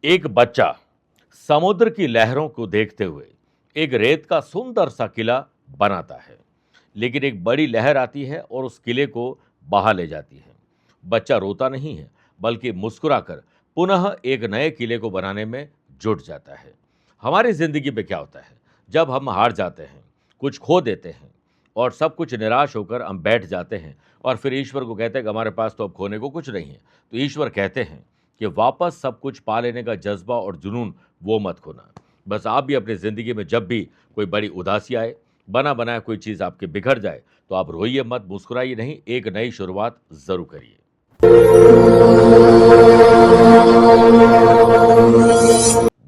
एक बच्चा समुद्र की लहरों को देखते हुए एक रेत का सुंदर सा किला बनाता है, लेकिन एक बड़ी लहर आती है और उस किले को बहा ले जाती है। बच्चा रोता नहीं है, बल्कि मुस्कुराकर पुनः एक नए किले को बनाने में जुट जाता है। हमारी जिंदगी में क्या होता है, जब हम हार जाते हैं, कुछ खो देते हैं और सब कुछ निराश होकर हम बैठ जाते हैं और फिर ईश्वर को कहते हैं कि हमारे पास तो अब खोने को कुछ नहीं है। तो ईश्वर कहते हैं कि वापस सब कुछ पा लेने का जज्बा और जुनून वो मत खोना। बस आप भी अपनी ज़िंदगी में जब भी कोई बड़ी उदासी आए, बना बनाया कोई चीज़ आपके बिखर जाए, तो आप रोइए मत, मुस्कुराइए नहीं, एक नई शुरुआत ज़रूर करिए।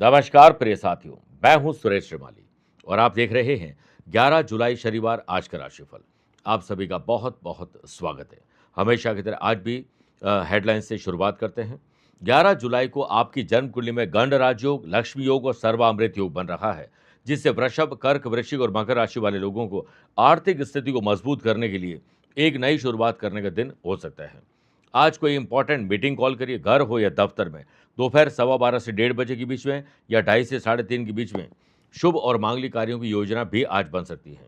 नमस्कार प्रिय साथियों, मैं हूं सुरेश श्रीमाली और आप देख रहे हैं 11 जुलाई शनिवार आज का राशिफल। आप सभी का बहुत बहुत स्वागत है। हमेशा की तरह आज भी हेडलाइन से शुरुआत करते हैं। 11 जुलाई को आपकी जन्म कुंडली में गंड राजयोग, लक्ष्मी योग और सर्वामृत योग बन रहा है, जिससे वृषभ, कर्क, वृश्चिक और मकर राशि वाले लोगों को आर्थिक स्थिति को मजबूत करने के लिए एक नई शुरुआत करने का दिन हो सकता है। आज कोई इंपॉर्टेंट मीटिंग कॉल करिए, घर हो या दफ्तर में, दोपहर 12:15 से 1:30 के बीच में या 2:30 से 3:30 के बीच में शुभ और मांगलिक कार्यों की योजना भी आज बन सकती है।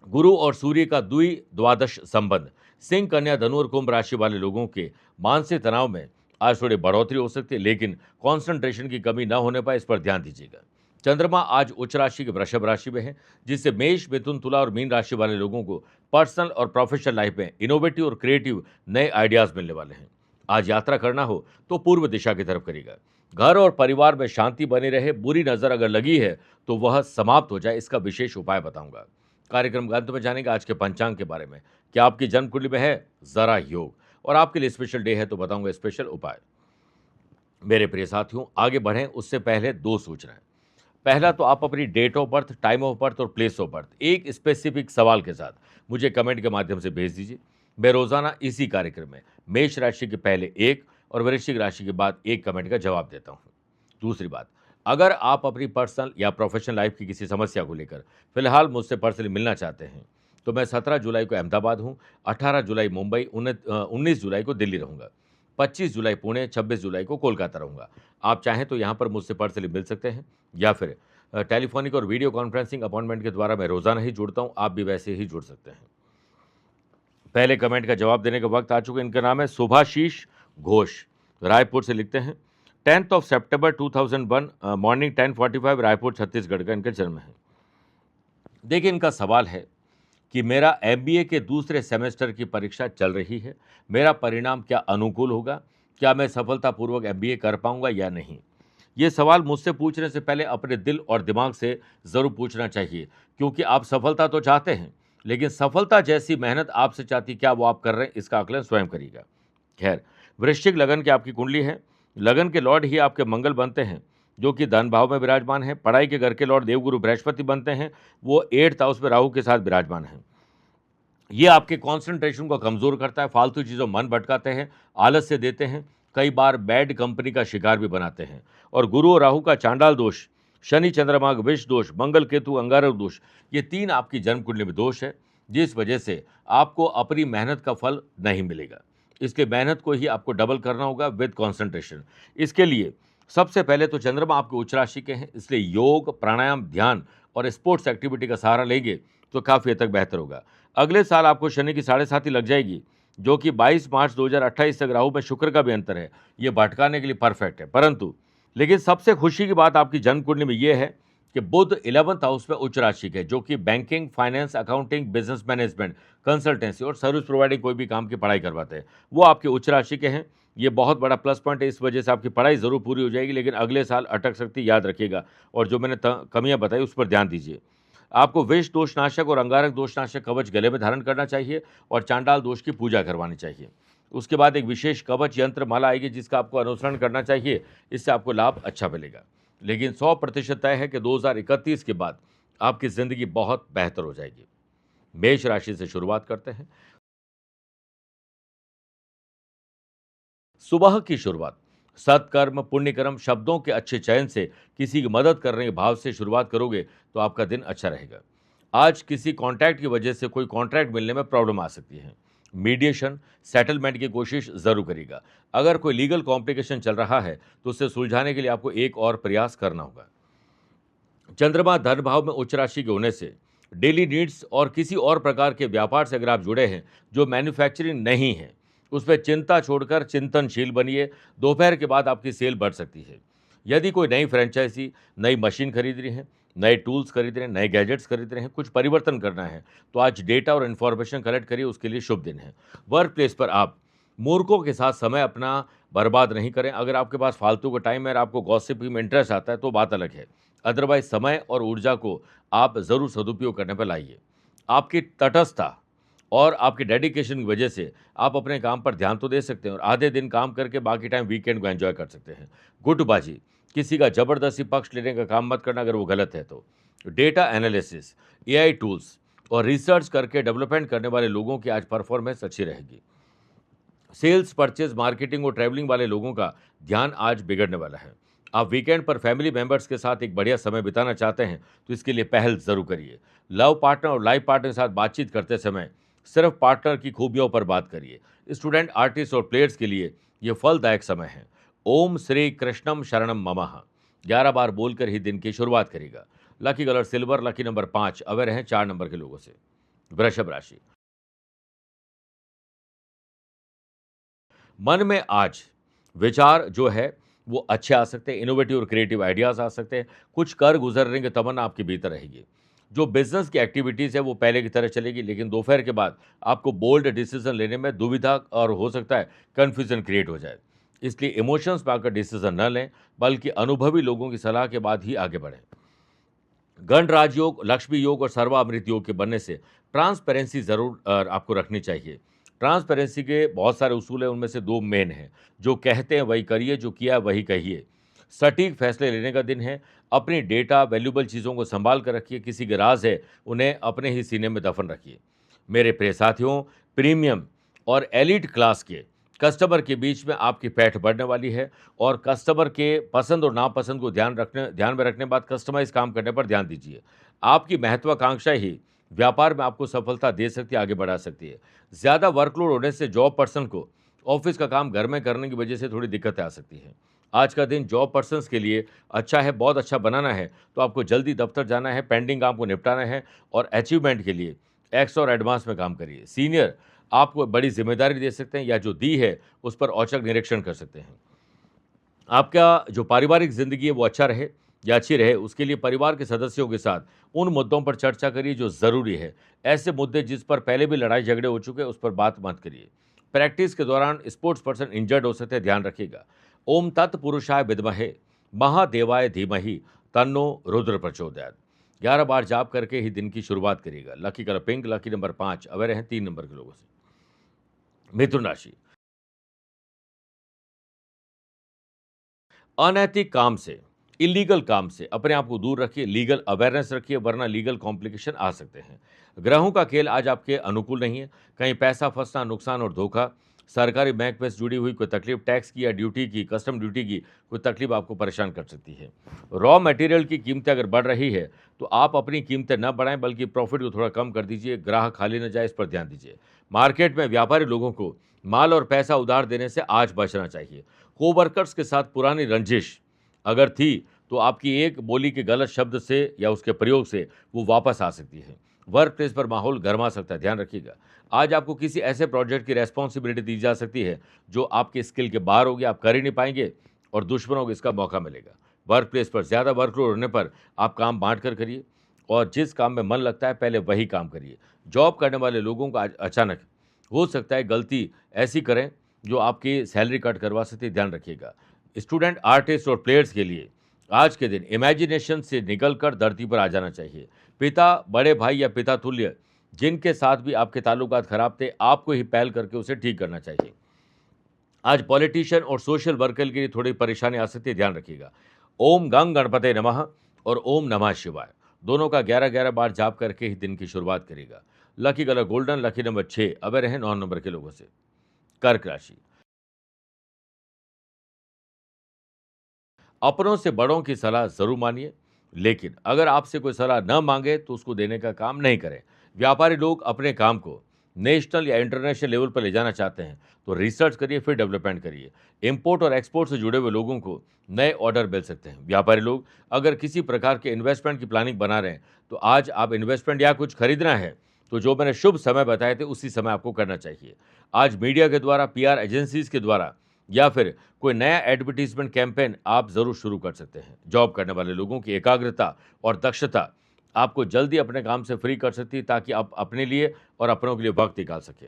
गुरु और सूर्य का द्वादश संबंध सिंह, कन्या, धनु और कुंभ राशि वाले लोगों के मानसिक तनाव में आज थोड़ी बढ़ोतरी हो सकती है, लेकिन कंसंट्रेशन की कमी न होने पाए, इस पर ध्यान दीजिएगा। चंद्रमा आज उच्च राशि के वृषभ राशि में है, जिससे मेष, मिथुन, तुला और मीन राशि वाले लोगों को पर्सनल और प्रोफेशनल लाइफ में इनोवेटिव और क्रिएटिव नए आइडियाज मिलने वाले हैं। आज यात्रा करना हो तो पूर्व दिशा की तरफ करिएगा। घर और परिवार में शांति बनी रहे, बुरी नजर अगर लगी है तो वह समाप्त हो जाए, इसका विशेष उपाय बताऊंगा। कार्यक्रम के अंत में जानेंगे आज के पंचांग के बारे में। क्या आपकी जन्म कुंडली में है जरा योग, और आपके लिए स्पेशल डे है तो बताऊंगा स्पेशल उपाय। मेरे प्रिय साथियों, आगे बढ़ें उससे पहले दो सूचनाएं। पहला तो आप अपनी date of birth, time of birth और प्लेस ऑफ बर्थ एक स्पेसिफिक सवाल के साथ मुझे कमेंट के माध्यम से भेज दीजिए। मैं रोजाना इसी कार्यक्रम में मेष राशि के पहले एक और वृश्चिक राशि के बाद एक कमेंट का जवाब देता हूं। दूसरी बात, अगर आप अपनी पर्सनल या प्रोफेशनल लाइफ की किसी समस्या को लेकर फिलहाल मुझसे पर्सनली मिलना चाहते हैं तो मैं 17 जुलाई को अहमदाबाद हूं, 18 जुलाई मुंबई, 19 जुलाई को दिल्ली रहूंगा, 25 जुलाई पुणे, 26 जुलाई को कोलकाता रहूंगा। आप चाहें तो यहाँ पर मुझसे पर्सनली मिल सकते हैं या फिर टेलीफोनिक और वीडियो कॉन्फ्रेंसिंग अपॉइंटमेंट के द्वारा मैं रोजाना ही जुड़ता हूँ, आप भी वैसे ही जुड़ सकते हैं। पहले कमेंट का जवाब देने का वक्त आ चुका है। इनका नाम है सुभाशीष घोष, रायपुर से लिखते हैं। 10 सितंबर 2001 मॉर्निंग 10:45 रायपुर छत्तीसगढ़ का इनका जन्म है। देखिए, इनका सवाल है कि मेरा एमबीए के दूसरे सेमेस्टर की परीक्षा चल रही है, मेरा परिणाम क्या अनुकूल होगा, क्या मैं सफलतापूर्वक एमबीए कर पाऊंगा या नहीं। ये सवाल मुझसे पूछने से पहले अपने दिल और दिमाग से ज़रूर पूछना चाहिए, क्योंकि आप सफलता तो चाहते हैं, लेकिन सफलता जैसी मेहनत आपसे चाहती क्या वो आप कर रहे हैं, इसका आकलन स्वयं करिएगा। खैर, वृश्चिक लगन की आपकी कुंडली है। लगन के लॉर्ड ही आपके मंगल बनते हैं, जो कि धन भाव में विराजमान है। पढ़ाई के घर के लॉर्ड देवगुरु बृहस्पति बनते हैं, वो 8th हाउस में राहु के साथ विराजमान है। ये आपके कंसंट्रेशन को कमज़ोर करता है, फालतू चीज़ों मन भटकाते हैं, आलस से देते हैं, कई बार बैड कंपनी का शिकार भी बनाते हैं। और गुरु और राहु का चांडाल दोष, शनि चंद्रमा का विष दोष, मंगल केतु अंगारक दोष, ये 3 आपकी जन्म कुंडली में दोष है, जिस वजह से आपको अपनी मेहनत का फल नहीं मिलेगा। इसलिए मेहनत को ही आपको डबल करना होगा विद कॉन्सेंट्रेशन। इसके लिए सबसे पहले तो चंद्रमा आपके उच्च राशि के हैं, इसलिए योग, प्राणायाम, ध्यान और स्पोर्ट्स एक्टिविटी का सहारा लेंगे तो काफ़ी हद तक बेहतर होगा। अगले साल आपको शनि की 7.5 लग जाएगी, जो कि 22 मार्च 2028 तक राहु में शुक्र का भी अंतर है, ये भटकाने के लिए परफेक्ट है। परंतु लेकिन सबसे खुशी की बात आपकी जन्म कुंडली में ये है कि बुध 11th हाउस में उच्च राशि के, जो कि banking, finance, accounting, business management, consultancy और सर्विस प्रोवाइडिंग कोई भी काम की पढ़ाई करवाते हैं, वो आपके उच्च राशि के हैं। ये बहुत बड़ा प्लस पॉइंट है, इस वजह से आपकी पढ़ाई ज़रूर पूरी हो जाएगी, लेकिन अगले साल अटक सकती, याद रखिएगा। और जो मैंने कमियां बताई उस पर ध्यान दीजिए। आपको विष दोषनाशक और अंगारक दोषनाशक कवच गले में धारण करना चाहिए और चांडाल दोष की पूजा करवानी चाहिए। उसके बाद एक विशेष कवच यंत्र माला आएगी, जिसका आपको अनुसरण करना चाहिए, इससे आपको लाभ अच्छा मिलेगा। लेकिन 100% तय है कि 2031 के बाद आपकी ज़िंदगी बहुत बेहतर हो जाएगी। मेष राशि से शुरुआत करते हैं। सुबह की शुरुआत सत्कर्म, पुण्यकर्म, शब्दों के अच्छे चयन से, किसी की मदद करने के भाव से शुरुआत करोगे तो आपका दिन अच्छा रहेगा। आज किसी कॉन्ट्रैक्ट की वजह से कोई कॉन्ट्रैक्ट मिलने में प्रॉब्लम आ सकती है। मीडिएशन, सेटलमेंट की कोशिश ज़रूर करिएगा। अगर कोई लीगल कॉम्प्लिकेशन चल रहा है तो उसे सुलझाने के लिए आपको एक और प्रयास करना होगा। चंद्रमा धन भाव में उच्च राशि के होने से डेली नीड्स और किसी और प्रकार के व्यापार से अगर आप जुड़े हैं जो मैन्युफैक्चरिंग नहीं है, उसमें चिंता छोड़कर चिंतनशील बनिए। दोपहर के बाद आपकी सेल बढ़ सकती है। यदि कोई नई फ्रेंचाइजी, नई मशीन खरीद रही है, नए टूल्स खरीद रहे हैं, नए गैजेट्स खरीद रहे हैं, कुछ परिवर्तन करना है, तो आज डेटा और इन्फॉर्मेशन कलेक्ट करिए, उसके लिए शुभ दिन है। वर्क प्लेस पर आप मूर्खों के साथ समय अपना बर्बाद नहीं करें। अगर आपके पास फालतू का टाइम है और आपको गॉसिपिंग में इंटरेस्ट आता है तो बात अलग है। अदरवाइज समय और ऊर्जा को आप ज़रूर सदुपयोग करने पर लाइए। आपकी तटस्थता और आपके डेडिकेशन की वजह से आप अपने काम पर ध्यान तो दे सकते हैं और आधे दिन काम करके बाकी टाइम वीकेंड को एंजॉय कर सकते हैं। गुटबाजी, किसी का ज़बरदस्ती पक्ष लेने का काम मत करना अगर वो गलत है तो। डेटा एनालिसिस, एआई टूल्स और रिसर्च करके डेवलपमेंट करने वाले लोगों की आज परफॉर्मेंस अच्छी रहेगी। सेल्स, परचेज, मार्केटिंग और ट्रैवलिंग वाले लोगों का ध्यान आज बिगड़ने वाला है। आप वीकेंड पर फैमिली मेंबर्स के साथ एक बढ़िया समय बिताना चाहते हैं तो इसके लिए पहल जरूर करिए। लव पार्टनर और लाइफ पार्टनर के साथ बातचीत करते समय सिर्फ पार्टनर की खूबियों पर बात करिए। स्टूडेंट, आर्टिस्ट और प्लेयर्स के लिए ये फलदायक समय है। ओम श्री कृष्णम शरणम ममः 11 बार बोलकर ही दिन की शुरुआत करेगा। Lucky colour silver, lucky number 5, aware हैं 4 नंबर के लोगों से। वृषभ राशि, मन में आज विचार जो है वो अच्छे आ सकते हैं, इनोवेटिव और क्रिएटिव आइडियाज़ आ सकते हैं। कुछ कर गुजरने की तमन्ना आपके भीतर रहेगी। जो बिजनेस की एक्टिविटीज़ है वो पहले की तरह चलेगी, लेकिन दोपहर के बाद आपको बोल्ड डिसीजन लेने में दुविधा और हो सकता है कन्फ्यूजन क्रिएट हो जाए। इसलिए इमोशंस में आकर डिसीजन न लें, बल्कि अनुभवी लोगों की सलाह के बाद ही आगे बढ़ें। गण राजयोग, लक्ष्मी योग और सर्वामृत योग के बनने से ट्रांसपेरेंसी ज़रूर आपको रखनी चाहिए। ट्रांसपेरेंसी के बहुत सारे उसूल हैं, उनमें से 2 मेन हैं। जो कहते हैं वही करिए, जो किया है वही कहिए। सटीक फैसले लेने का दिन है। अपनी डेटा, वैल्यूएबल चीज़ों को संभाल कर रखिए। किसी के राज है, उन्हें अपने ही सीने में दफन रखिए। मेरे प्रिय साथियों, प्रीमियम और एलीट क्लास के कस्टमर के बीच में आपकी पैठ बढ़ने वाली है और कस्टमर के पसंद और नापसंद को ध्यान में रखने बाद कस्टमाइज़ काम करने पर ध्यान दीजिए। आपकी महत्वाकांक्षा ही व्यापार में आपको सफलता दे सकती है, आगे बढ़ा सकती है। ज़्यादा वर्कलोड होने से जॉब पर्सन को ऑफिस का काम घर में करने की वजह से थोड़ी दिक्कतें आ सकती हैं। आज का दिन जॉब पर्सन्स के लिए अच्छा है, बहुत अच्छा बनाना है तो आपको जल्दी दफ्तर जाना है, पेंडिंग काम को निपटाना है और अचीवमेंट के लिए एक्स्ट्रा और एडवांस में काम करिए। सीनियर आपको बड़ी जिम्मेदारी दे सकते हैं या जो दी है उस पर औचक निरीक्षण कर सकते हैं। आपका जो पारिवारिक ज़िंदगी है वो अच्छा रहे या अच्छी रहे, उसके लिए परिवार के सदस्यों के साथ उन मुद्दों पर चर्चा करिए जो ज़रूरी है। ऐसे मुद्दे जिस पर पहले भी लड़ाई झगड़े हो चुके हैं उस पर बात मत करिए। प्रैक्टिस के दौरान स्पोर्ट्स पर्सन इंजर्ड हो सकते हैं, ध्यान रखिएगा। ओम तत्पुरुषाय विद्महे महादेवाय धीमहि तन्नो रुद्र प्रचोदयात् 11 बार जाप करके ही दिन की शुरुआत करिएगा। Lucky colour pink, lucky number 5, aware हैं 3 नंबर के लोगों से। मिथुन राशि, अनैतिक काम से, इलीगल काम से अपने आप को दूर रखिए। लीगल अवेयरनेस रखिए, वरना लीगल कॉम्प्लिकेशन आ सकते हैं। ग्रहों का खेल आज आपके अनुकूल नहीं है। कहीं पैसा फंसना, नुकसान और धोखा। सरकारी महकमे से जुड़ी हुई कोई तकलीफ, टैक्स की या ड्यूटी की, कस्टम ड्यूटी की कोई तकलीफ आपको परेशान कर सकती है। रॉ मटेरियल की कीमतें अगर बढ़ रही है तो आप अपनी कीमतें न बढ़ाएं, बल्कि प्रॉफिट को थोड़ा कम कर दीजिए। ग्राहक खाली न जाए, इस पर ध्यान दीजिए। मार्केट में व्यापारी लोगों को माल और पैसा उधार देने से आज बचना चाहिए। कोवर्कर्स के साथ पुरानी रंजिश अगर थी तो आपकी एक बोली के गलत शब्द से या उसके प्रयोग से वो वापस आ सकती है। वर्क प्लेस पर माहौल गर्मा सकता है, ध्यान रखिएगा। आज आपको किसी ऐसे प्रोजेक्ट की रेस्पॉन्सिबिलिटी दी जा सकती है जो आपके स्किल के बाहर होगी, आप कर ही नहीं पाएंगे और दुश्मनों को इसका मौका मिलेगा। वर्क प्लेस पर ज़्यादा वर्कलोड होने पर आप काम बांट कर करिए और जिस काम में मन लगता है पहले वही काम करिए। जॉब करने वाले लोगों को आज अचानक हो सकता है गलती ऐसी करें जो आपकी सैलरी कट करवा सकती है, ध्यान रखिएगा। स्टूडेंट, आर्टिस्ट और प्लेयर्स के लिए आज के दिन इमेजिनेशन से निकलकर धरती पर आ जाना चाहिए। पिता, बड़े भाई या पिता तुल्य जिनके साथ भी आपके ताल्लुकात खराब थे, आपको ही पहल करके उसे ठीक करना चाहिए। आज पॉलिटिशियन और सोशल वर्कर के लिए थोड़ी परेशानी आ सकती है, ध्यान रखिएगा। ओम गंग गणपते नमः और ओम नमः शिवाय दोनों का 11-11 बार जाप करके ही दिन की शुरुआत करेगा। Lucky colour golden, lucky number 6, aware हैं 9 नंबर के लोगों से। कर्क राशि, अपनों से बड़ों की सलाह जरूर मानिए, लेकिन अगर आपसे कोई सलाह न मांगे तो उसको देने का काम नहीं करें। व्यापारी लोग अपने काम को नेशनल या इंटरनेशनल लेवल पर ले जाना चाहते हैं तो रिसर्च करिए, फिर डेवलपमेंट करिए। इंपोर्ट और एक्सपोर्ट से जुड़े हुए लोगों को नए ऑर्डर मिल सकते हैं। व्यापारी लोग अगर किसी प्रकार के इन्वेस्टमेंट की प्लानिंग बना रहे हैं तो आज आप इन्वेस्टमेंट या कुछ खरीदना है तो जो मैंने शुभ समय बताए थे उसी समय आपको करना चाहिए। आज मीडिया के द्वारा, पीआर एजेंसीज के द्वारा या फिर कोई नया एडवर्टीजमेंट कैंपेन आप जरूर शुरू कर सकते हैं। जॉब करने वाले लोगों की एकाग्रता और दक्षता आपको जल्दी अपने काम से फ्री कर सकती है ताकि आप अपने लिए और अपनों के लिए वक्त निकाल सकें।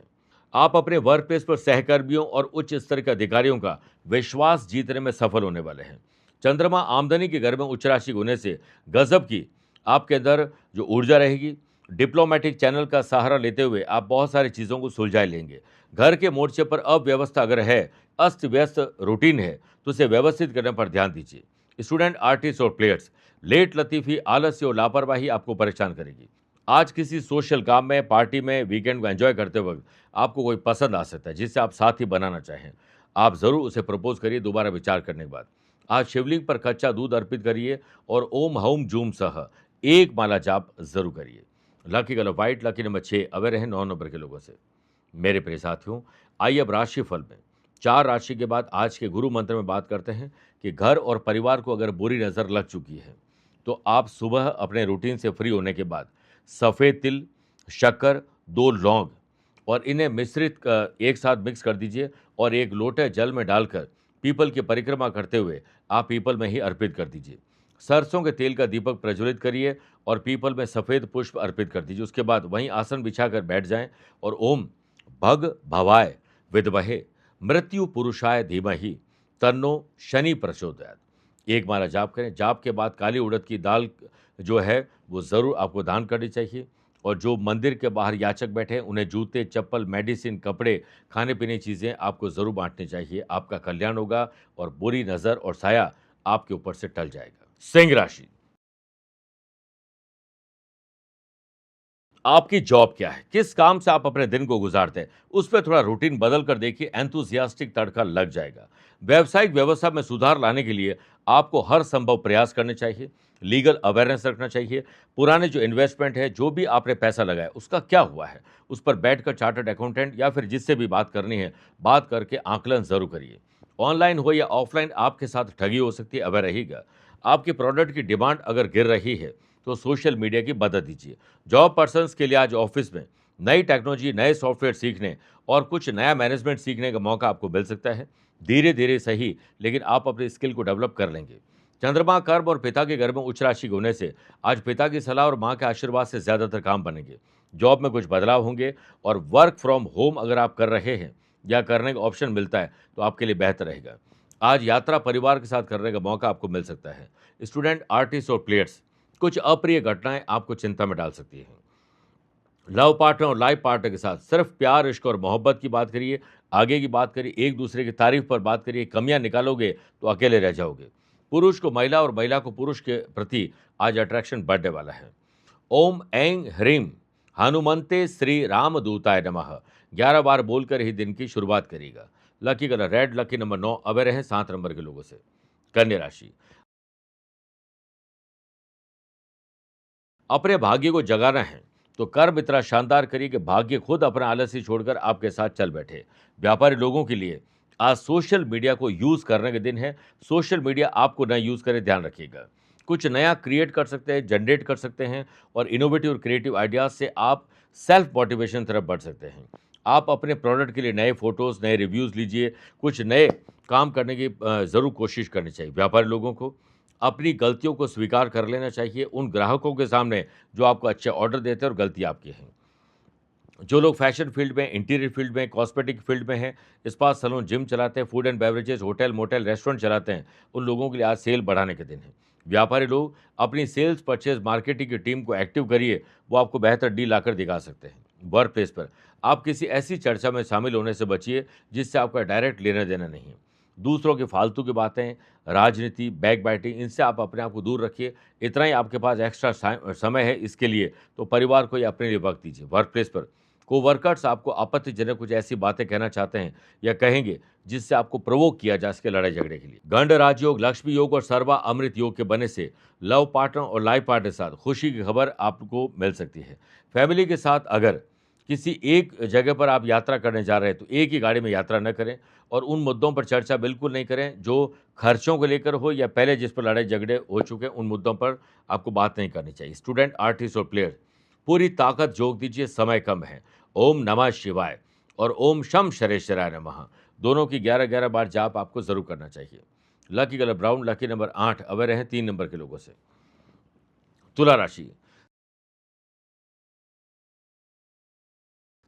आप अपने वर्क प्लेस पर सहकर्मियों और उच्च स्तर के अधिकारियों का विश्वास जीतने में सफल होने वाले हैं। चंद्रमा आमदनी के घर में उच्च राशि होने से गजब की आपके अंदर जो ऊर्जा रहेगी, डिप्लोमेटिक चैनल का सहारा लेते हुए आप बहुत सारी चीज़ों को सुलझाए लेंगे। घर के मोर्चे पर अव्यवस्था अगर है, अस्त व्यस्त रूटीन है, तो उसे व्यवस्थित करने पर ध्यान दीजिए। स्टूडेंट, आर्टिस्ट और प्लेयर्स, लेट लतीफ़ी, आलस्य और लापरवाही आपको परेशान करेगी। आज किसी सोशल काम में, पार्टी में, वीकेंड को एंजॉय करते वक्त आपको कोई पसंद आ सकता है जिससे आप साथी बनाना चाहें। आप ज़रूर उसे प्रपोज करिए दोबारा विचार करने के बाद। आज शिवलिंग पर कच्चा दूध अर्पित करिए और ओम हौम जूम सह एक माला जाप जरूर करिए। Lucky colour white, lucky number 6 away रहे 9 नंबर के लोगों से। मेरे प्रिय साथियों, आइए अब राशिफल में 4 राशि के बाद आज के गुरु मंत्र में बात करते हैं कि घर और परिवार को अगर बुरी नज़र लग चुकी है तो आप सुबह अपने रूटीन से फ्री होने के बाद सफ़ेद तिल, शक्कर, 2 लौंग और इन्हें मिश्रित एक साथ मिक्स कर दीजिए और एक लोटे जल में डालकर पीपल की परिक्रमा करते हुए आप पीपल में ही अर्पित कर दीजिए। सरसों के तेल का दीपक प्रज्वलित करिए और पीपल में सफ़ेद पुष्प अर्पित कर दीजिए। उसके बाद वहीं आसन बिछाकर बैठ जाएं और ओम भग भवाय विद्महे मृत्यु पुरुषाय धीमहि तन्नो शनि प्रचोदयात् एक माला जाप करें। जाप के बाद काली उड़द की दाल जो है वो ज़रूर आपको दान करनी चाहिए। और जो मंदिर के बाहर याचक बैठे हैं उन्हें जूते, चप्पल, मेडिसिन, कपड़े, खाने पीने की चीज़ें आपको ज़रूर बांटनी चाहिए। आपका कल्याण होगा और बुरी नज़र और साया आपके ऊपर से टल जाएगा। सिंह राशि, आपकी जॉब क्या है, किस काम से आप अपने दिन को गुजारते हैं, उस पर थोड़ा रूटीन बदल कर देखिए, एंथुसियास्टिक तड़का लग जाएगा। व्यावसायिक व्यवस्था में सुधार लाने के लिए आपको हर संभव प्रयास करने चाहिए। लीगल अवेयरनेस रखना चाहिए। पुराने जो इन्वेस्टमेंट है, जो भी आपने पैसा लगाया उसका क्या हुआ है, उस पर बैठकर चार्टर्ड अकाउंटेंट या फिर जिससे भी बात करनी है, बात करके आकलन जरूर करिए। ऑनलाइन हो या ऑफलाइन आपके साथ ठगी हो सकती है, अवेयर रहिएगा। आपके प्रोडक्ट की डिमांड अगर गिर रही है तो सोशल मीडिया की मदद दीजिए। जॉब पर्सन्स के लिए आज ऑफिस में नई टेक्नोलॉजी, नए सॉफ्टवेयर सीखने और कुछ नया मैनेजमेंट सीखने का मौका आपको मिल सकता है। धीरे धीरे सही, लेकिन आप अपनी स्किल को डेवलप कर लेंगे। चंद्रमा कर्म और पिता के घर में उच्च राशि होने से आज पिता की सलाह और माँ के आशीर्वाद से ज़्यादातर काम बनेंगे। जॉब में कुछ बदलाव होंगे और वर्क फ्रॉम होम अगर आप कर रहे हैं या करने का ऑप्शन मिलता है तो आपके लिए बेहतर रहेगा। आज यात्रा परिवार के साथ करने का मौका आपको मिल सकता है। स्टूडेंट, आर्टिस्ट और प्लेयर्स, कुछ अप्रिय घटनाएं आपको चिंता में डाल सकती हैं। लव पार्टनर और लाइफ पार्टनर के साथ सिर्फ प्यार, इश्क और मोहब्बत की बात करिए, आगे की बात करिए, एक दूसरे की तारीफ पर बात करिए। कमियां निकालोगे तो अकेले रह जाओगे। पुरुष को महिला और महिला को पुरुष के प्रति आज अट्रैक्शन बढ़ने वाला है। ओम ऐं ह्रीम हनुमंते श्री रामदूताय नमः 11 बार बोलकर ही दिन की शुरुआत करिएगा। Lucky colour red, lucky number 9 away रहे 7 नंबर के लोगों से। कन्या राशि, अपने भाग्य को जगाना है तो कर्म इतना शानदार करिए कि भाग्य खुद अपना आलस्य छोड़कर आपके साथ चल बैठे। व्यापारी लोगों के लिए आज सोशल मीडिया को यूज करने के दिन है। सोशल मीडिया आपको न यूज करे, ध्यान रखिएगा। कुछ नया क्रिएट कर सकते हैं, जनरेट कर सकते हैं और इनोवेटिव और क्रिएटिव आइडियाज से आप सेल्फ मोटिवेशन तरफ बढ़ सकते हैं। आप अपने प्रोडक्ट के लिए नए फोटोज, नए रिव्यूज लीजिए। कुछ नए काम करने की जरूर कोशिश करनी चाहिए। व्यापारी लोगों को अपनी गलतियों को स्वीकार कर लेना चाहिए उन ग्राहकों के सामने जो आपको अच्छे ऑर्डर देते हैं और गलती आपकी है। जो लोग फैशन फील्ड में, इंटीरियर फील्ड में, कॉस्मेटिक फील्ड में हैं, स्पा सैलून, जिम चलाते हैं, food and beverages, hotel, motel, restaurant चलाते हैं, उन लोगों के लिए आज सेल बढ़ाने के दिन है। व्यापारी लोग अपनी सेल्स, परचेज, मार्केटिंग की टीम को एक्टिव करिए, वो आपको बेहतर डील लाकर दिखा सकते हैं। वर्क प्लेस पर आप किसी ऐसी चर्चा में शामिल होने से बचिए जिससे आपका डायरेक्ट लेना देना नहीं है। दूसरों की फालतू की बातें, राजनीति, बैक बाइटिंग, इनसे आप अपने आप को दूर रखिए। इतना ही आपके पास एक्स्ट्रा समय है इसके लिए तो परिवार को या अपने लिए वक्त दीजिए। वर्क प्लेस पर कोवर्कर्स आपको आपत्तिजनक कुछ ऐसी बातें कहना चाहते हैं या कहेंगे जिससे आपको प्रोवोक किया जा सके लड़ाई झगड़े के लिए। गंड राजयोग, लक्ष्मी योग और सर्वा अमृत योग के बनने से लव पार्टनर और लाइफ पार्टनर के साथ खुशी की खबर आपको मिल सकती है। फैमिली के साथ अगर किसी एक जगह पर आप यात्रा करने जा रहे हैं तो एक ही गाड़ी में यात्रा न करें और उन मुद्दों पर चर्चा बिल्कुल नहीं करें जो खर्चों को लेकर हो या पहले जिस पर लड़ाई झगड़े हो चुके हैं, उन मुद्दों पर आपको बात नहीं करनी चाहिए। स्टूडेंट, आर्टिस्ट और प्लेयर पूरी ताकत झोंक दीजिए, समय कम है। ओम नमः शिवाय और ओम शम शरेश्वराय नमः दोनों की 11-11 बार जाप आपको जरूर करना चाहिए। Lucky colour brown, lucky number 8, away रहें 3 नंबर के लोगों से। तुला राशि,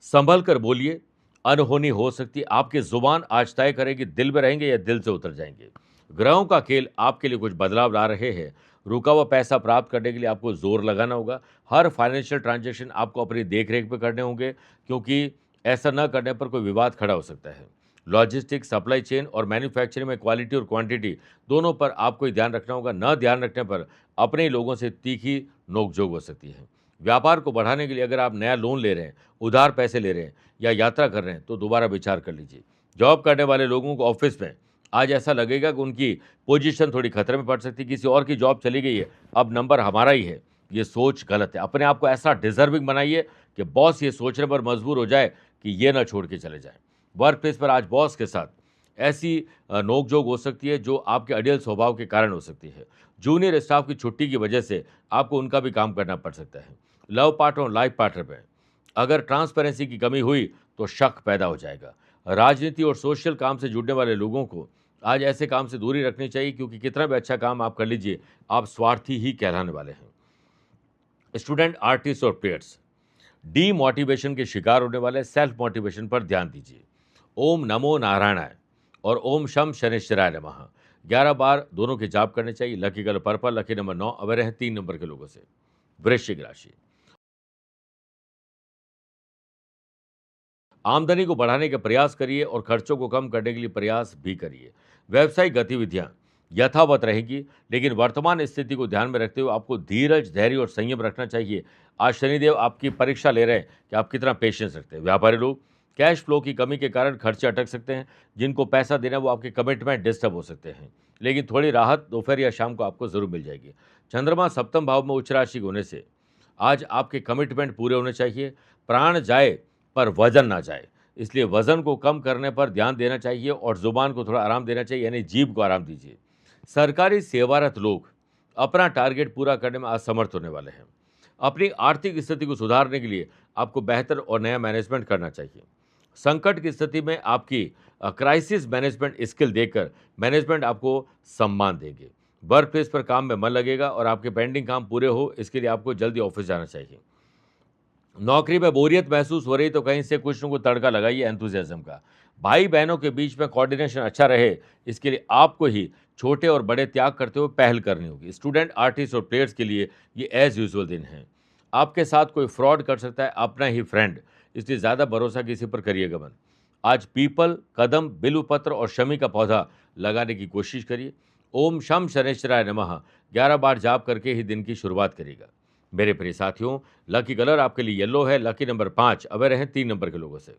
संभल कर बोलिए, अनहोनी हो सकती है। आपकी जुबान आज तय करेगी दिल में रहेंगे या दिल से उतर जाएंगे। ग्रहों का खेल आपके लिए कुछ बदलाव ला रहे हैं। रुका हुआ पैसा प्राप्त करने के लिए आपको जोर लगाना होगा। हर फाइनेंशियल ट्रांजैक्शन आपको अपनी देखरेख पे करने होंगे, क्योंकि ऐसा न करने पर कोई विवाद खड़ा हो सकता है। लॉजिस्टिक्स, सप्लाई चेन और मैन्युफैक्चरिंग में क्वालिटी और क्वांटिटी दोनों पर आपको ही ध्यान रखना होगा। न ध्यान रखने पर अपने ही लोगों से तीखी नोकझोंक हो सकती है। व्यापार को बढ़ाने के लिए अगर आप नया लोन ले रहे हैं, उधार पैसे ले रहे हैं या यात्रा कर रहे हैं तो दोबारा विचार कर लीजिए। जॉब करने वाले लोगों को ऑफिस में आज ऐसा लगेगा कि उनकी पोजीशन थोड़ी खतरे में पड़ सकती है, किसी और की जॉब चली गई है, अब नंबर हमारा ही है। ये सोच गलत है। अपने आप को ऐसा डिजर्विंग बनाइए कि बॉस ये सोचने पर मजबूर हो जाए कि ये ना छोड़ के चले जाएं। वर्क प्लेस पर आज बॉस के साथ ऐसी नोकझोंक हो सकती है जो आपके अड़ियल स्वभाव के कारण हो सकती है। जूनियर स्टाफ की छुट्टी की वजह से आपको उनका भी काम करना पड़ सकता है। लव पार्टनर और लाइफ पार्टनर में अगर ट्रांसपेरेंसी की कमी हुई तो शक पैदा हो जाएगा। राजनीति और सोशल काम से जुड़ने वाले लोगों को आज ऐसे काम से दूरी रखनी चाहिए, क्योंकि कितना भी अच्छा काम आप कर लीजिए, आप स्वार्थी ही कहलाने वाले हैं। स्टूडेंट, आर्टिस्ट और प्लेयर्स डीमोटिवेशन के शिकार होने वाले, सेल्फ मोटिवेशन पर ध्यान दीजिए। ओम नमो नारायणाय और ओम शम शनिश्चराय नमः 11 बार दोनों के जाप करने चाहिए। Lucky colour purple, lucky number 9, away रहे 3 नंबर के लोगों से। वृश्चिक राशि, आमदनी को बढ़ाने का प्रयास करिए और खर्चों को कम करने के लिए प्रयास भी करिए। व्यावसायिक गतिविधियां यथावत रहेंगी, लेकिन वर्तमान स्थिति को ध्यान में रखते हुए आपको धीरज, धैर्य और संयम रखना चाहिए। आज शनिदेव आपकी परीक्षा ले रहे हैं कि आप कितना पेशेंस रखते हैं। व्यापारी लोग कैश फ्लो की कमी के कारण खर्चे अटक सकते हैं। जिनको पैसा देना है वो आपके कमिटमेंट डिस्टर्ब हो सकते हैं, लेकिन थोड़ी राहत दोपहर या शाम को आपको जरूर मिल जाएगी। चंद्रमा सप्तम भाव में उच्च राशि होने से आज आपके कमिटमेंट पूरे होने चाहिए। प्राण जाए पर वजन ना जाए, इसलिए वजन को कम करने पर ध्यान देना चाहिए और जुबान को थोड़ा आराम देना चाहिए, यानी जीभ को आराम दीजिए। सरकारी सेवारत लोग अपना टारगेट पूरा करने में असमर्थ होने वाले हैं। अपनी आर्थिक स्थिति को सुधारने के लिए आपको बेहतर और नया मैनेजमेंट करना चाहिए। संकट की स्थिति में आपकी क्राइसिस मैनेजमेंट स्किल देखकर मैनेजमेंट आपको सम्मान देंगे। वर्क प्लेस पर काम में मन लगेगा और आपके पेंडिंग काम पूरे हो, इसके लिए आपको जल्दी ऑफिस जाना चाहिए। नौकरी में बोरियत महसूस हो रही तो कहीं से कुछ न कुछ तड़का लगाइए एंथुसियाज्म का। भाई बहनों के बीच में कोऑर्डिनेशन अच्छा रहे, इसके लिए आपको ही छोटे और बड़े त्याग करते हुए पहल करनी होगी। स्टूडेंट, आर्टिस्ट और प्लेयर्स के लिए ये एज यूजुअल दिन है। आपके साथ कोई फ्रॉड कर सकता है, अपना ही फ्रेंड, इसलिए ज़्यादा भरोसा किसी पर करिएगा मत। आज पीपल, कदम, बिल्वपत्र और शमी का पौधा लगाने की कोशिश करिए। ओम शम शनैश्चराय नमः 11 बार जाप करके ही दिन की शुरुआत करिएगा। मेरे प्रिय साथियों, लकी कलर आपके लिए येलो है, लकी नंबर 5, अवे रहें 3 नंबर के लोगों से।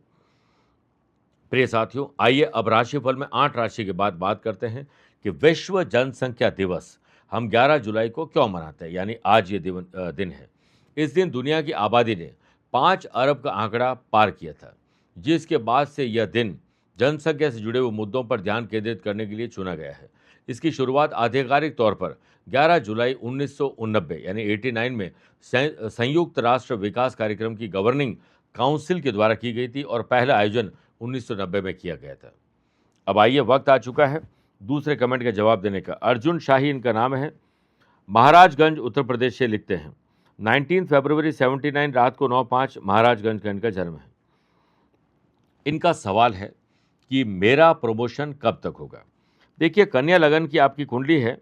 प्रिय साथियों, आइए अब राशिफल में 8 राशि के बाद बात करते हैं कि विश्व जनसंख्या दिवस हम 11 जुलाई को क्यों मनाते हैं, यानी आज ये दिन है। इस दिन दुनिया की आबादी ने 5 अरब का आंकड़ा पार किया था, जिसके बाद से यह दिन जनसंख्या से जुड़े हुए मुद्दों पर ध्यान केंद्रित करने के लिए चुना गया है। इसकी शुरुआत आधिकारिक तौर पर 11 जुलाई 1989 यानी 89 में संयुक्त राष्ट्र विकास कार्यक्रम की गवर्निंग काउंसिल के द्वारा की गई थी और पहला आयोजन 1990 में किया गया था। अब आइए, वक्त आ चुका है दूसरे कमेंट का जवाब देने का। अर्जुन शाही इनका नाम है, महाराजगंज उत्तर प्रदेश से लिखते हैं। 19 फरवरी 79 रात को 9:05 महाराजगंज का इनका जन्म है। इनका सवाल है कि मेरा प्रमोशन कब तक होगा। देखिए, कन्या लगन की आपकी कुंडली है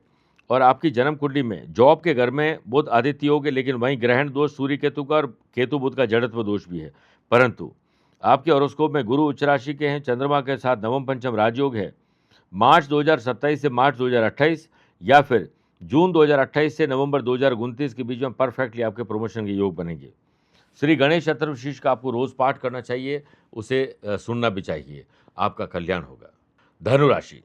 और आपकी जन्म कुंडली में जॉब के घर में बुध आदित्य योग है, लेकिन वहीं ग्रहण दोष सूर्य केतु का और केतु बुध का जड़त्व दोष भी है। परंतु आपके हॉरोस्कोप में गुरु उच्च राशि के हैं, चंद्रमा के साथ नवम पंचम राजयोग है। मार्च 2027 से मार्च 2028 या फिर जून 2028 से नवंबर 2029 के बीच में परफेक्टली आपके प्रमोशन के योग बनेंगे। श्री गणेश अथर्वशीष का आपको रोज पाठ करना चाहिए, उसे सुनना भी चाहिए, आपका कल्याण होगा। धनु राशि,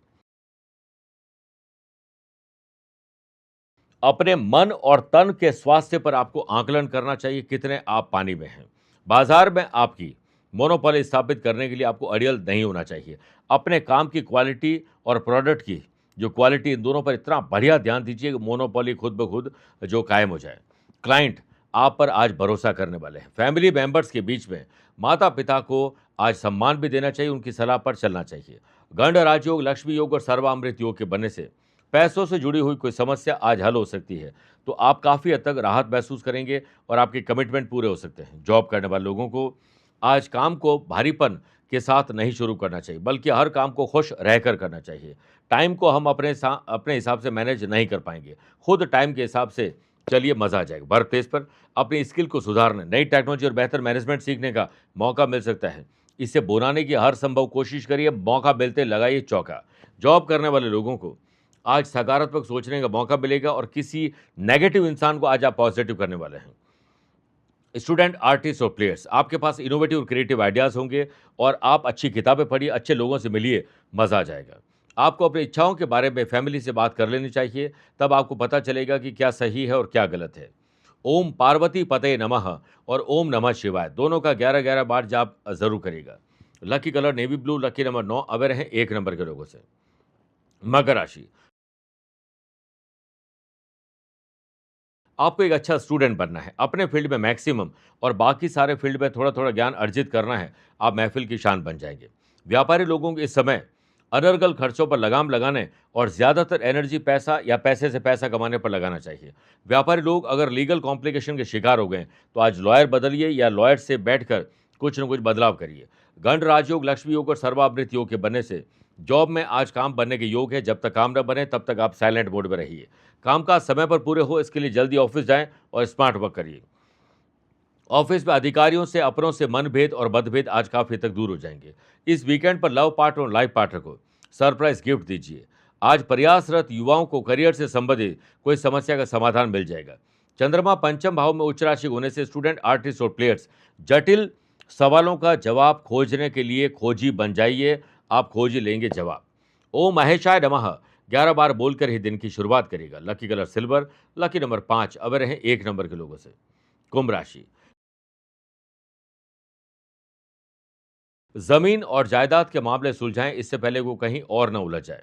अपने मन और तन के स्वास्थ्य पर आपको आकलन करना चाहिए, कितने आप पानी में हैं। बाजार में आपकी मोनोपोली स्थापित करने के लिए आपको अड़ियल नहीं होना चाहिए। अपने काम की क्वालिटी और प्रोडक्ट की जो क्वालिटी, इन दोनों पर इतना बढ़िया ध्यान दीजिए कि मोनोपोली खुद ब खुद जो कायम हो जाए। क्लाइंट आप पर आज भरोसा करने वाले हैं। फैमिली मेंबर्स के बीच में माता-पिता को आज सम्मान भी देना चाहिए, उनकी सलाह पर चलना चाहिए। गंड राजयोग, लक्ष्मी योग और सर्वामृत योग के बनने से पैसों से जुड़ी हुई कोई समस्या आज हल हो सकती है। तो आप काफ़ी हद तक राहत महसूस करेंगे और आपके कमिटमेंट पूरे हो सकते हैं। जॉब करने वाले लोगों को आज काम को भारीपन के साथ नहीं शुरू करना चाहिए, बल्कि हर काम को खुश रहकर करना चाहिए। टाइम को हम अपने हिसाब से मैनेज नहीं कर पाएँगे। खुद टाइम के हिसाब से चलिए, मज़ा आ जाएगा। वर्क प्लेस पर अपनी स्किल को सुधारने, नई टेक्नोलॉजी और बेहतर मैनेजमेंट सीखने का मौका मिल सकता है। इसे बुनाने की हर संभव कोशिश करिए, मौका मिलते लगाइए चौका। जॉब करने वाले लोगों को आज सकारात्मक सोचने का मौका मिलेगा और किसी नेगेटिव इंसान को आज आप पॉजिटिव करने वाले हैं। स्टूडेंट, आर्टिस्ट और प्लेयर्स, आपके पास इनोवेटिव और क्रिएटिव आइडियाज़ होंगे और आप अच्छी किताबें पढ़िए, अच्छे लोगों से मिलिए, मज़ा आ जाएगा। आपको अपनी इच्छाओं के बारे में फैमिली से बात कर लेनी चाहिए, तब आपको पता चलेगा कि क्या सही है और क्या गलत है। ओम पार्वती पतये नमः और ओम नमः शिवाय दोनों का 11-11 बार जाप ज़रूर करिएगा। Lucky colour navy blue, lucky number 9, अब रहें 1 नंबर के लोगों से। मकर राशि, आपको एक अच्छा स्टूडेंट बनना है, अपने फील्ड में मैक्सिमम और बाकी सारे फील्ड में थोड़ा-थोड़ा ज्ञान अर्जित करना है, आप महफ़िल की शान बन जाएँगे। व्यापारी लोगों को इस समय अनर्गल खर्चों पर लगाम लगाने और ज़्यादातर एनर्जी पैसा या पैसे से पैसा कमाने पर लगाना चाहिए। व्यापारी लोग अगर लीगल कॉम्प्लिकेशन के शिकार हो गए, तो आज लॉयर बदलिए या लॉयर से बैठकर कुछ न कुछ बदलाव करिए। गंड राजयोग, लक्ष्मी योग और सर्वामृत योग के बनने से जॉब में आज काम बनने के योग है। जब तक काम न बने तब तक आप साइलेंट मोड में रहिए। कामकाज समय पर पूरे हो, इसके लिए जल्दी ऑफिस जाएं और स्मार्ट वर्क करिए। ऑफिस में अधिकारियों से, अपनों से मनभेद और मतभेद आज काफी तक दूर हो जाएंगे। इस वीकेंड पर लव पार्टनर और लाइफ पार्टनर को सरप्राइज गिफ्ट दीजिए। आज प्रयासरत युवाओं को करियर से संबंधित कोई समस्या का समाधान मिल जाएगा। चंद्रमा पंचम भाव में उच्च राशि होने से स्टूडेंट, आर्टिस्ट और प्लेयर्स जटिल सवालों का जवाब खोजने के लिए खोजी बन जाइए। आप खोज ही लेंगे जवाब। ओम महेशाय नमः 11 बार बोलकर ही दिन की शुरुआत करेगा। Lucky colour silver, lucky number 5, अब रहें 1 नंबर के लोगों से। कुंभ राशि, जमीन और जायदाद के मामले सुलझाएं, इससे पहले वो कहीं और न उलझ जाए।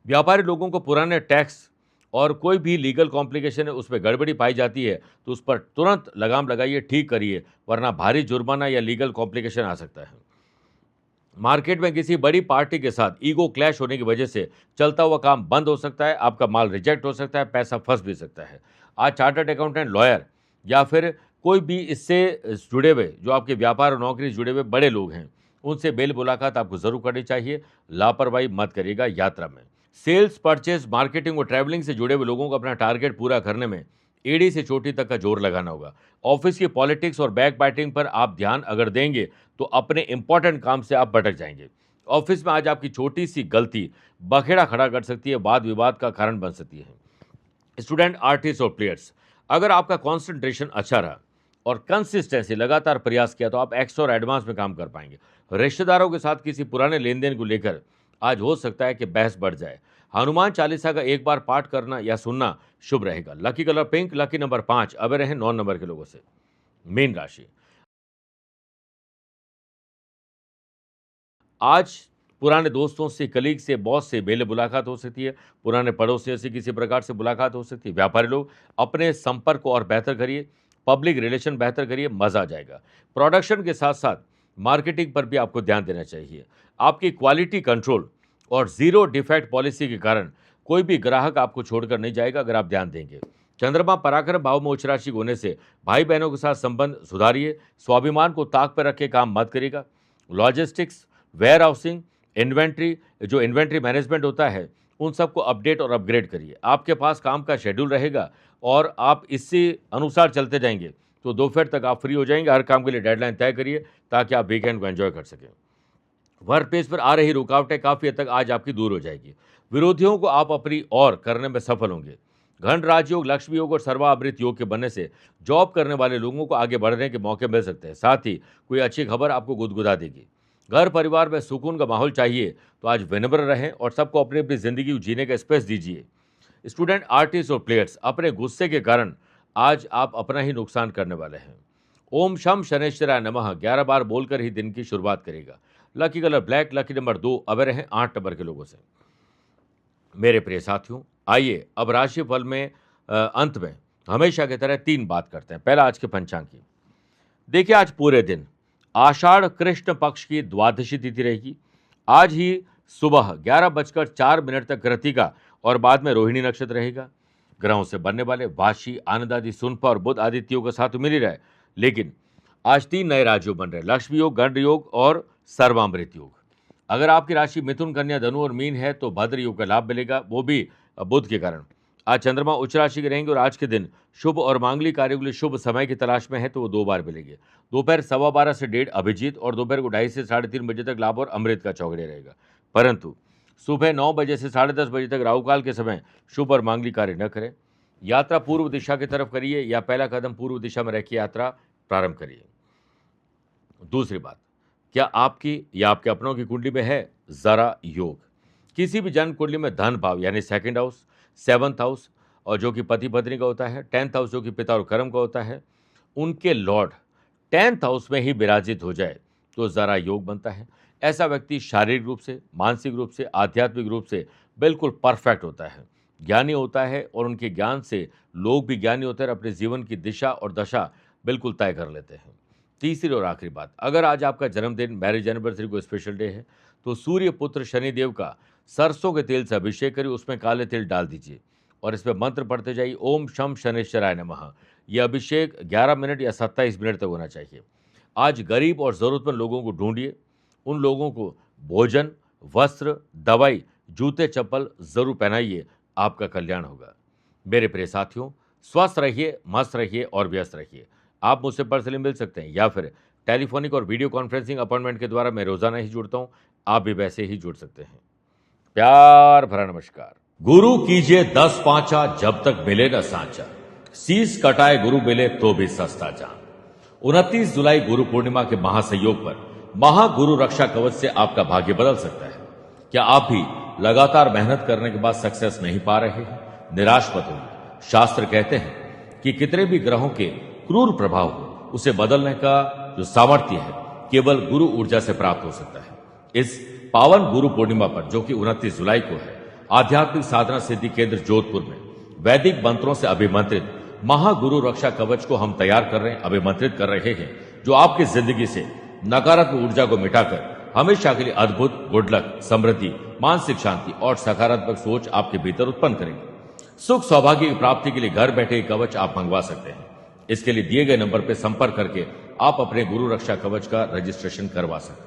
व्यापारी लोगों को पुराने टैक्स और कोई भी लीगल कॉम्प्लिकेशन है, उसमें गड़बड़ी पाई जाती है, तो उस पर तुरंत लगाम लगाइए, ठीक करिए, वरना भारी जुर्माना या लीगल कॉम्प्लिकेशन आ सकता है। मार्केट में किसी बड़ी पार्टी के साथ ईगो क्लैश होने की वजह से चलता हुआ काम बंद हो सकता है, आपका माल रिजेक्ट हो सकता है, पैसा फंस भी सकता है। आज चार्टर्ड अकाउंटेंट, लॉयर या फिर कोई भी इससे जुड़े हुए, जो आपके व्यापार और नौकरी से जुड़े हुए बड़े लोग हैं, उनसे मेल मुलाकात आपको ज़रूर करनी चाहिए। लापरवाही मत करिएगा यात्रा में। सेल्स, परचेज, मार्केटिंग और ट्रैवलिंग से जुड़े हुए लोगों को अपना टारगेट पूरा करने में एड़ी से चोटी तक का जोर लगाना होगा। ऑफिस की पॉलिटिक्स और बैक बाइटिंग पर आप ध्यान अगर देंगे तो अपने इंपॉर्टेंट काम से आप भटक जाएंगे। ऑफिस में आज आपकी छोटी सी गलती बखेड़ा खड़ा कर सकती है, वाद विवाद का कारण बन सकती है। स्टूडेंट, आर्टिस्ट और प्लेयर्स, अगर आपका कॉन्सेंट्रेशन अच्छा रहा और कंसिस्टेंसी, लगातार प्रयास किया, तो आप एक्स्ट्रा और एडवांस में काम कर पाएंगे। रिश्तेदारों के साथ किसी पुराने लेन देन को लेकर आज हो सकता है कि बहस बढ़ जाए। हनुमान चालीसा का एक बार पाठ करना या सुनना शुभ रहेगा। Lucky colour pink, lucky number 5, अब रहे 9 नंबर के लोगों से। मीन राशि, आज पुराने दोस्तों से, कलीग से, बॉस से मेल मुलाकात हो सकती है। पुराने पड़ोसियों से किसी प्रकार से मुलाकात हो सकती है। व्यापारी लोग अपने संपर्क को और बेहतर करिए, पब्लिक रिलेशन बेहतर करिए, मजा आ जाएगा। प्रोडक्शन के साथ साथ मार्केटिंग पर भी आपको ध्यान देना चाहिए। आपकी क्वालिटी कंट्रोल और जीरो डिफेक्ट पॉलिसी के कारण कोई भी ग्राहक आपको छोड़कर नहीं जाएगा अगर आप ध्यान देंगे। चंद्रमा पराक्रम भाव में उच्च राशि होने से भाई बहनों के साथ संबंध सुधारिए। स्वाभिमान को ताक पर रख के काम मत करिएगा। लॉजिस्टिक्स, वेयर हाउसिंग, इन्वेंट्री, जो इन्वेंट्री मैनेजमेंट होता है, उन सबको अपडेट और अपग्रेड करिए। आपके पास काम का शेड्यूल रहेगा और आप इससे अनुसार चलते जाएंगे तो दोपहर तक आप फ्री हो जाएंगे। हर काम के लिए डेडलाइन तय करिए ताकि आप वीकेंड को एंजॉय कर सकें। वर्क प्लेस पर आ रही रुकावटें काफ़ी हद तक आज आपकी दूर हो जाएगी। विरोधियों को आप अपनी ओर करने में सफल होंगे। घन राजयोग, लक्ष्मी योग और सर्वामृत योग के बनने से जॉब करने वाले लोगों को आगे बढ़ने के मौके मिल सकते हैं। साथ ही कोई अच्छी खबर आपको गुदगुदा देगी। घर परिवार में सुकून का माहौल चाहिए तो आज विनम्र रहें और सबको अपनी अपनी ज़िंदगी जीने का स्पेस दीजिए। स्टूडेंट, आर्टिस्ट और प्लेयर्स, अपने गुस्से के कारण आज आप अपना ही नुकसान करने वाले हैं। ओम शम शनैश्चराय नमः 11 बार बोलकर ही दिन की शुरुआत करेगा। Lucky colour black, lucky number 2। अब रहे 8 नंबर के लोगों से। मेरे प्रिय साथियों, आइए अब राशिफल में अंत में हमेशा की तरह 3 बात करते हैं। पहला आज के पंचांग की। देखिए, आज पूरे दिन आषाढ़ कृष्ण पक्ष की द्वादशी तिथि रहेगी। आज ही सुबह 11:04 तक कृतिका और बाद में रोहिणी नक्षत्र रहेगा। ग्रहों से बनने वाले वाशी, आनंद आदि, सुनपा और बुध आदित्यों का साथ मिल ही रहा है, लेकिन आज 3 नए राजयोग बन रहे हैं, लक्ष्मी योग, गंड योग और सर्वामृत योग। अगर आपकी राशि मिथुन, कन्या, धनु और मीन है तो भद्र योग का लाभ मिलेगा, वो भी बुध के कारण। आज चंद्रमा उच्च राशि के रहेंगे और आज के दिन शुभ और मांगलिक कार्यों के लिए शुभ समय की तलाश में है तो वो 2 बार मिलेंगे। दोपहर 12:15 से 1:30 अभिजीत और दोपहर को 2:30 से 3:30 बजे तक लाभ और अमृत का चौगड़िया रहेगा। परंतु सुबह 9 बजे से 10:30 बजे तक राहु काल के समय शुभ और मांगलिक कार्य न करें। यात्रा पूर्व दिशा की तरफ करिए या पहला कदम पूर्व दिशा में रखिए यात्रा प्रारंभ करिए। दूसरी बात, क्या आपकी या आपके अपनों की कुंडली में है जरा योग? किसी भी जन्म कुंडली में धन भाव यानी सेकंड हाउस, 7th हाउस और जो कि पति पत्नी का होता है, 10th हाउस जो कि पिता और कर्म का होता है, उनके लॉर्ड 10th हाउस में ही विराजित हो जाए तो जरा योग बनता है। ऐसा व्यक्ति शारीरिक रूप से, मानसिक रूप से, आध्यात्मिक रूप से बिल्कुल परफेक्ट होता है, ज्ञानी होता है और उनके ज्ञान से लोग भी ज्ञानी होते हैं और अपने जीवन की दिशा और दशा बिल्कुल तय कर लेते हैं। तीसरी और आखिरी बात, अगर आज आपका जन्मदिन, मैरिज एनिवर्सरी को स्पेशल डे है तो सूर्य पुत्र शनिदेव का सरसों के तेल से अभिषेक करिए, उसमें काले तिल डाल दीजिए और इसमें मंत्र पढ़ते जाइए, ओम शम शनैश्चराय नमः। यह अभिषेक 11 मिनट या 27 मिनट तक होना चाहिए। आज गरीब और ज़रूरतमंद लोगों को ढूंढिए, उन लोगों को भोजन, वस्त्र, दवाई, जूते, चप्पल जरूर पहनाइए, आपका कल्याण होगा। मेरे प्रिय साथियों, स्वस्थ रहिए, मस्त रहिए और व्यस्त रहिए। आप मुझसे पर्सनली मिल सकते हैं या फिर टेलीफोनिक और वीडियो कॉन्फ्रेंसिंग अपॉइंटमेंट के द्वारा मैं रोजाना ही जुड़ता हूं, आप भी वैसे ही जुड़ सकते हैं। प्यार भरा नमस्कार। गुरु कीजिए 10 पांचा जब तक मिले न सांचा, शीश कटाए गुरु मिले तो भी सस्ता जान। 29 जुलाई गुरु पूर्णिमा के महासंयोग पर महागुरु रक्षा कवच से आपका भाग्य बदल सकता है। क्या आप भी लगातार मेहनत करने के बाद सक्सेस नहीं पा रहे हैं? निराश मत होइए। शास्त्र कहते हैं कि कितने भी ग्रहों के क्रूर प्रभाव हो, उसे बदलने का जो सामर्थ्य है केवल गुरु ऊर्जा से प्राप्त हो सकता है। इस पावन गुरु पूर्णिमा पर जो कि 29 जुलाई को है, आध्यात्मिक साधना सिद्धि केंद्र जोधपुर में वैदिक मंत्रों से अभिमंत्रित महागुरु रक्षा कवच को हम तैयार कर रहे हैं, अभिमंत्रित कर रहे हैं, जो आपकी जिंदगी से नकारात्मक ऊर्जा को मिटाकर हमेशा के लिए अद्भुत गुड लक, समृद्धि, मानसिक शांति और सकारात्मक सोच आपके भीतर उत्पन्न करेंगे। सुख सौभाग्य की प्राप्ति के लिए घर बैठे कवच आप मंगवा सकते हैं। इसके लिए दिए गए नंबर पर संपर्क करके आप अपने गुरु रक्षा कवच का रजिस्ट्रेशन करवा सकते हैं।